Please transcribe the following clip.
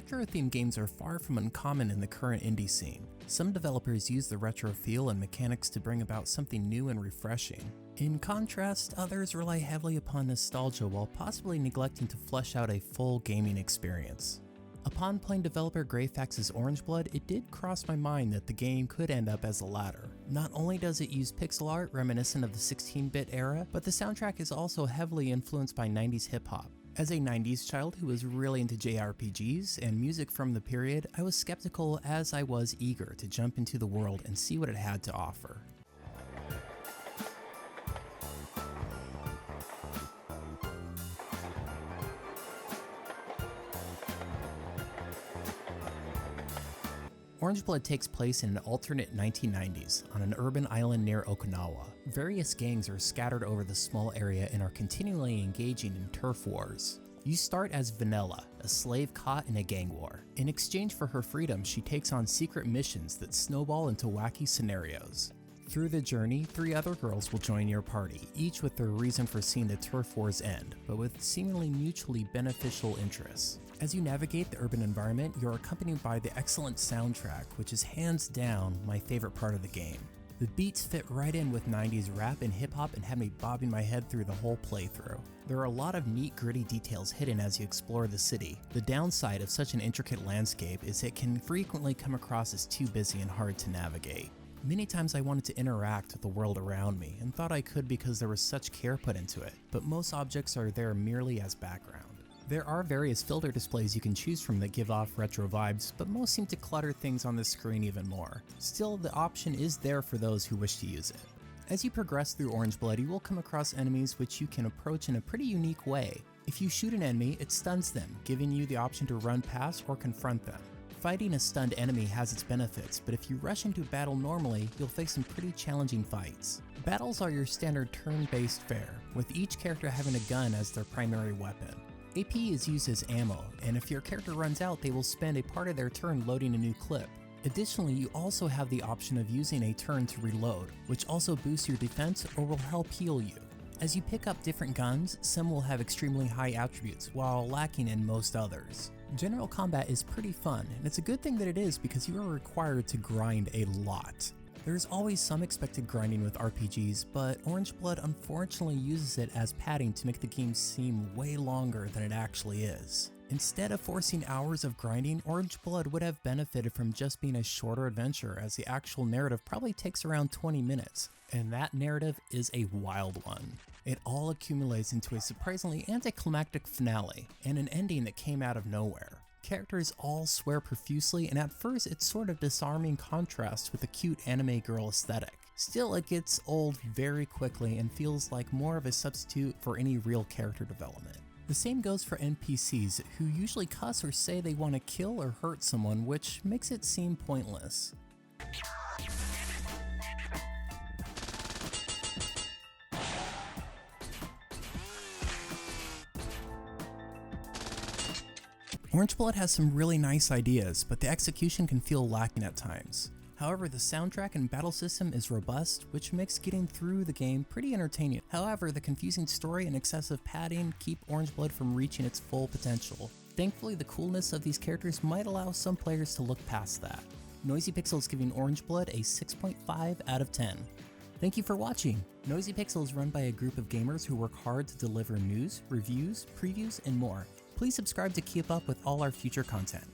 Retro-themed games are far from uncommon in the current indie scene. Some developers use the retro feel and mechanics to bring about something new and refreshing. In contrast, others rely heavily upon nostalgia while possibly neglecting to flesh out a full gaming experience. Upon playing developer Greyfax's OrangeBlood, it did cross my mind that the game could end up as the latter. Not only does it use pixel art reminiscent of the 16-bit era, but the soundtrack is also heavily influenced by 90s hip-hop. As a 90s child who was really into JRPGs and music from the period, I was skeptical as I was eager to jump into the world and see what it had to offer. OrangeBlood takes place in an alternate 1990s on an urban island near Okinawa. Various gangs are scattered over the small area and are continually engaging in turf wars. You start as Vanilla, a slave caught in a gang war. In exchange for her freedom, she takes on secret missions that snowball into wacky scenarios. Through the journey, 3 other girls will join your party, each with their reason for seeing the turf wars end, but with seemingly mutually beneficial interests. As you navigate the urban environment, you're accompanied by the excellent soundtrack, which is hands down my favorite part of the game. The beats fit right in with 90s rap and hip-hop and had me bobbing my head through the whole playthrough. There are a lot of neat gritty details hidden as you explore the city. The downside of such an intricate landscape is it can frequently come across as too busy and hard to navigate. Many times I wanted to interact with the world around me and thought I could because there was such care put into it, but most objects are there merely as background. There are various filter displays you can choose from that give off retro vibes, but most seem to clutter things on the screen even more. Still, the option is there for those who wish to use it. As you progress through OrangeBlood, you will come across enemies which you can approach in a pretty unique way. If you shoot an enemy, it stuns them, giving you the option to run past or confront them. Fighting a stunned enemy has its benefits, but if you rush into battle normally, you'll face some pretty challenging fights. Battles are your standard turn-based fare, with each character having a gun as their primary weapon. AP is used as ammo, and if your character runs out, they will spend a part of their turn loading a new clip. Additionally, you also have the option of using a turn to reload, which also boosts your defense or will help heal you. As you pick up different guns, some will have extremely high attributes, while lacking in most others. General combat is pretty fun, and it's a good thing that it is because you are required to grind a lot. There's always some expected grinding with RPGs, but OrangeBlood unfortunately uses it as padding to make the game seem way longer than it actually is. Instead of forcing hours of grinding, OrangeBlood would have benefited from just being a shorter adventure, as the actual narrative probably takes around 20 minutes, and that narrative is a wild one. It all accumulates into a surprisingly anticlimactic finale, and an ending that came out of nowhere. Characters all swear profusely, and at first it's sort of disarming contrast with the cute anime girl aesthetic. Still, it gets old very quickly and feels like more of a substitute for any real character development. The same goes for NPCs, who usually cuss or say they want to kill or hurt someone, which makes it seem pointless. OrangeBlood has some really nice ideas, but the execution can feel lacking at times. However, the soundtrack and battle system is robust, which makes getting through the game pretty entertaining. However, the confusing story and excessive padding keep OrangeBlood from reaching its full potential. Thankfully, the coolness of these characters might allow some players to look past that. Noisy Pixel is giving OrangeBlood a 6.5 out of 10. Thank you for watching! Noisy Pixel is run by a group of gamers who work hard to deliver news, reviews, previews, and more. Please subscribe to keep up with all our future content.